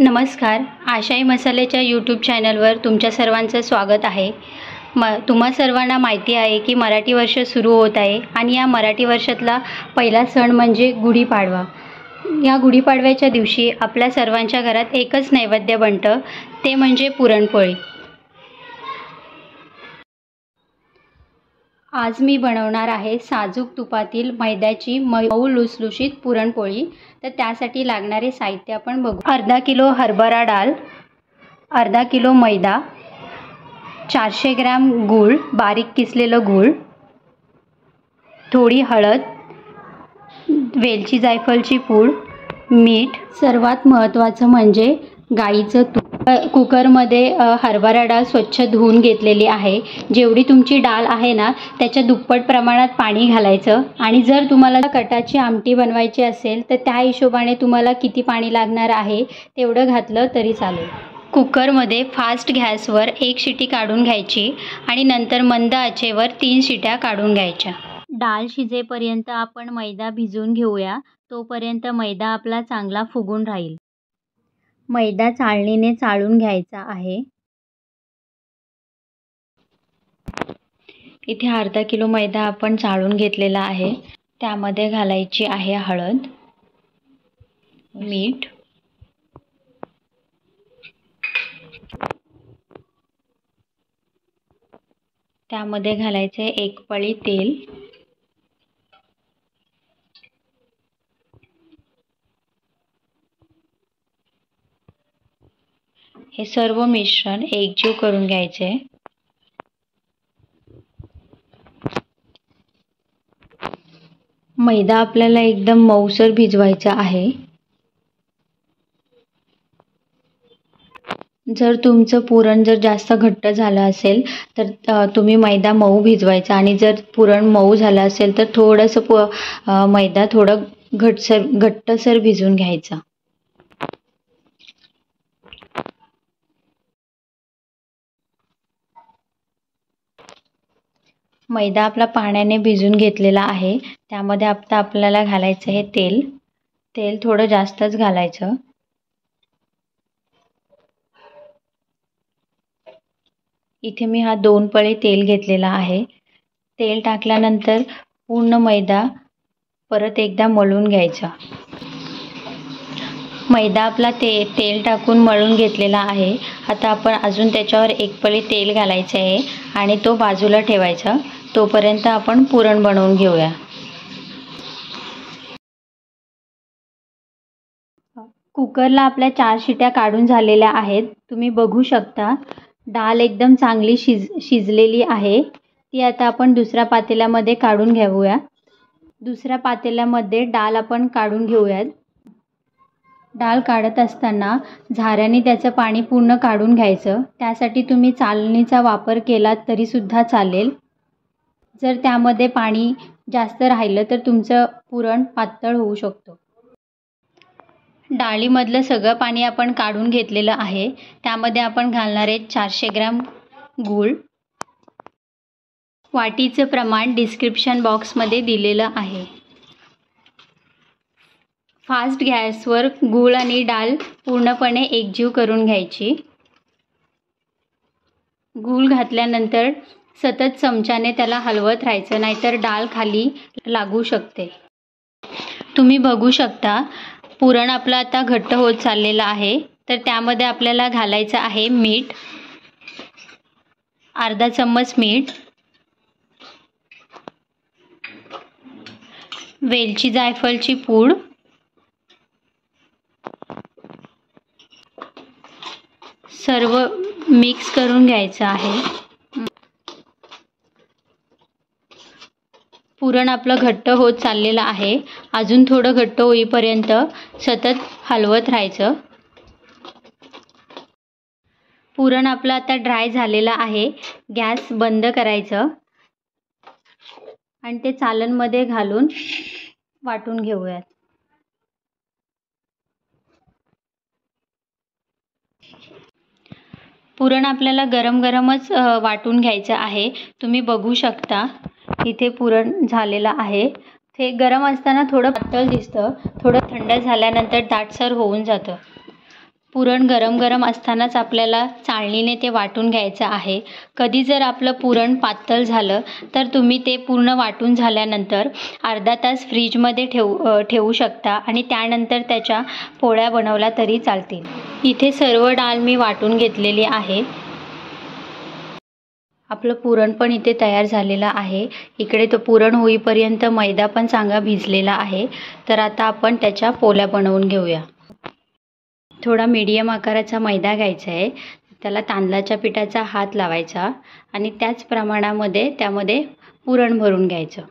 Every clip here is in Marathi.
नमस्कार. आशाई मसालेच्या यूट्यूब चॅनलवर तुमच्या सर्वांचं स्वागत आहे. तुम्हा सर्वांना माहिती आहे की मराठी वर्ष सुरू होत आहे आणि या मराठी वर्षातला पहिला सण म्हणजे गुढीपाडवा. या गुढीपाडव्याच्या दिवशी आपल्या सर्वांच्या घरात एकच नैवेद्य बनतं, ते म्हणजे पुरणपोळी. आज मी बनवणार आहे साजूक तुपातील मैद्याची मऊ लुसलुशीत पुरणपोळी. तर त्यासाठी लागणारे साहित्य आपण बघू. अर्धा किलो हरभरा डाळ, अर्धा किलो मैदा, 400 ग्रॅम गूळ, बारीक किसलेलं गूळ, थोडी हळद, वेलची जायफळची पूड, मीठ. सर्वात महत्त्वाचं म्हणजे गाईचं तूप. कुकरमध्ये हरभरा डाळ स्वच्छ धुवून घेतलेली आहे. जेवढी तुमची डाळ आहे ना त्याच्या दुप्पट प्रमाणात पाणी घालायचं. आणि जर तुम्हाला कटाची आमटी बनवायची असेल तर त्या हिशोबाने तुम्हाला किती पाणी लागणार आहे तेवढं घातलं तरी चालेल. कुकरमध्ये फास्ट गॅसवर 1 शिटी काढून घ्यायची आणि नंतर मंद आचेवर 3 शिट्या काढून घ्यायच्या. डाळ शिजेपर्यंत आपण मैदा भिजवून घेऊया. तोपर्यंत मैदा आपला चांगला फुगून राहील. मैदा चाळणीने चाळून घ्यायचा आहे. इथे अर्धा किलो मैदा आपण चाळून घेतलेला आहे. त्यामध्ये घालायची आहे हळद, मीठ, त्यामध्ये घालायचे 1 पळी तेल, हे सर्व मिश्रण एकजीव करून घ्यायचे. मैदा आपल्याला एकदम मऊसर भिजवायचा आहे. जर तुमचं पुरण जास्त घट्ट झालं असेल तर तुम्ही मैदा मऊ भिजवायचा आणि जर पुरण मऊ झालं असेल तर थोडंसं मैदा थोडं घट्टसर भिजवून घ्यायचा. मैदा आपला पाण्याने भिजून घेतलेला आहे. त्यामध्ये आता आपल्याला घालायचं आहे तेल. तेल थोडं जास्तच घालायचं. इथे मी 2 पळी तेल घेतलेला आहे. तेल टाकल्यानंतर पूर्ण मैदा परत एकदा मळून घ्यायचा. मैदा आपला तेल टाकून मळून घेतलेला आहे. आता आपण अजून त्याच्यावर 1 पळी तेल घालायचं आहे आणि तो बाजूला ठेवायचा. तोपर्यंत आपण पुरण बनवून घेऊया. कुकरला आपल्या 4 शिट्या काढून झालेल्या आहेत. तुम्ही बघू शकता डाळ एकदम चांगली शिजलेली आहे. ती आता आपण दुसऱ्या पातेल्यामध्ये काढून घेऊया. दुसऱ्या पातेल्यामध्ये डाळ आपण काढून घेऊयात. डाळ काढत असताना झाऱ्याने त्याचं पाणी पूर्ण काढून घ्यायचं. त्यासाठी तुम्ही चाळणीचा वापर केलात तरीसुद्धा चालेल. जर त्यामध्ये पाणी जास्त राहिलं तर तुमचं पुरण पातळ होऊ शकतो. डाळीमधलं सगळं पाणी आपण काढून घेतलेलं आहे. त्यामध्ये आपण घालणार आहे 400 ग्रॅम गूळ. वाटीचं प्रमाण डिस्क्रिप्शन बॉक्समध्ये दिलेलं आहे. फास्ट गॅसवर गूळ आणि डाळ पूर्णपणे एकजीव करून घ्यायची. गूळ घातल्यानंतर सतत चमच्याने त्याला हलवत राहायचं, नाहीतर डाळ खाली लागू शकते. तुम्ही बघू शकता पुरण आपलं आता घट्ट होत चाललेलं आहे. तर त्यामध्ये आपल्याला घालायचं आहे मीठ, अर्धा चम्मच मीठ, वेलची जायफळची पूड, सर्व मिक्स करून घ्यायचं आहे. पुरण आपलं घट्ट होत चाललेलं आहे. अजून थोडं घट्ट होईपर्यंत सतत हलवत राहायचं. पुरण आपलं आता ड्राय झालेलं आहे. गॅस बंद करायचं आणि ते चालणमध्ये घालून वाटून घेऊयात. पुरण आपल्याला गरम गरमच वाटून घ्यायचं आहे. तुम्ही बघू शकता इथे पुरण झालेलं आहे. ते गरम असताना थोडं पातळ दिसतं, थोडं थंड झाल्यानंतर दाटसर होऊन जातं. पुरण गरम गरम असतानाच आपल्याला चाळणीने ते वाटून घ्यायचं आहे. कधी जर आपलं पुरण पातळ झालं तर तुम्ही ते पूर्ण वाटून झाल्यानंतर अर्धा तास फ्रीजमध्ये ठेवू शकता आणि त्यानंतर त्याच्या पोळ्या बनवल्या तरी चालतील. इथे सर्व डाळ मी वाटून घेतलेली आहे. आपलं पुरण पण इथे तयार झालेलं आहे. इकडे तो पुरण होईपर्यंत मैदा पण चांगला भिजलेला आहे. तर आता आपण त्याच्या पोळ्या बनवून घेऊया. थोडा मीडियम आकाराचा मैदा घ्यायचा आहे. त्याला तांदळाच्या पिठाचा हात लावायचा आणि त्याच प्रमाणामध्ये त्यामध्ये पुरण भरून घ्यायचं.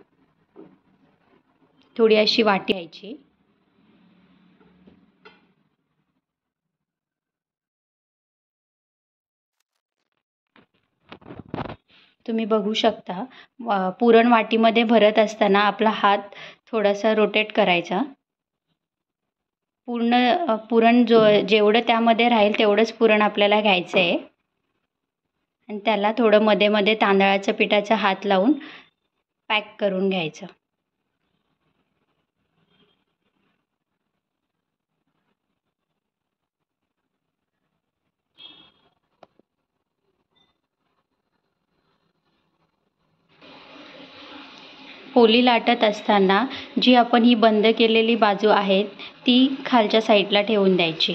थोडी अशी वाटी घ्यायची. तुम्ही बघू शकता पुरण वाटीमध्ये भरत असताना आपला हात थोडासा रोटेट करायचा. पुरण जेवढं त्यामध्ये राहील तेवढंच पुरण आपल्याला घ्यायचं आहे आणि त्याला थोडं मध्ये मध्ये तांदळाच्या पिठाचा हात लावून पॅक करून घ्यायचं. पोळी लाटत असताना जी आपण ही बंद केलेली बाजू आहे ती खालच्या साईडला ठेवून द्यायची.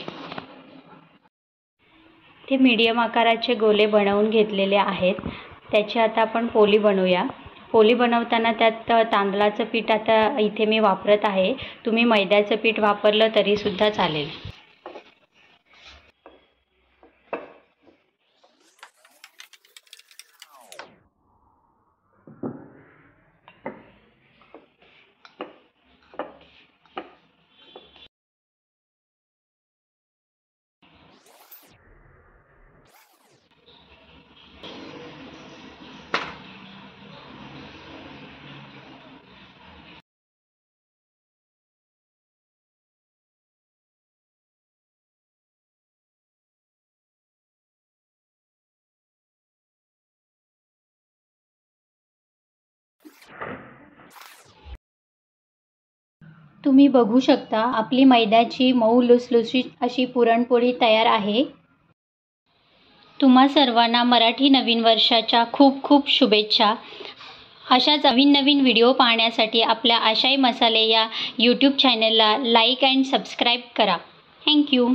ते मीडियम आकाराचे गोले बनवून घेतलेले आहेत. त्याची आता आपण पोळी बनवूया. पोळी बनवताना त्यात तांदळाचं पीठ आता इथे मी वापरत आहे. तुम्ही मैद्याचं पीठ वापरलं तरीसुद्धा चालेल. तुम्ही बघू शकता आपली मैद्याची मऊ लुसलुशीत अशी पुरणपोळी तयार आहे. तुम्हा सर्वांना मराठी नवीन वर्षाच्या खूप खूप शुभेच्छा. अशाच नवीन व्हिडिओ पाहण्यासाठी आपल्या आशाई मसाले या यूट्यूब चॅनलला लाईक अँड सबस्क्राईब करा. थँक्यू.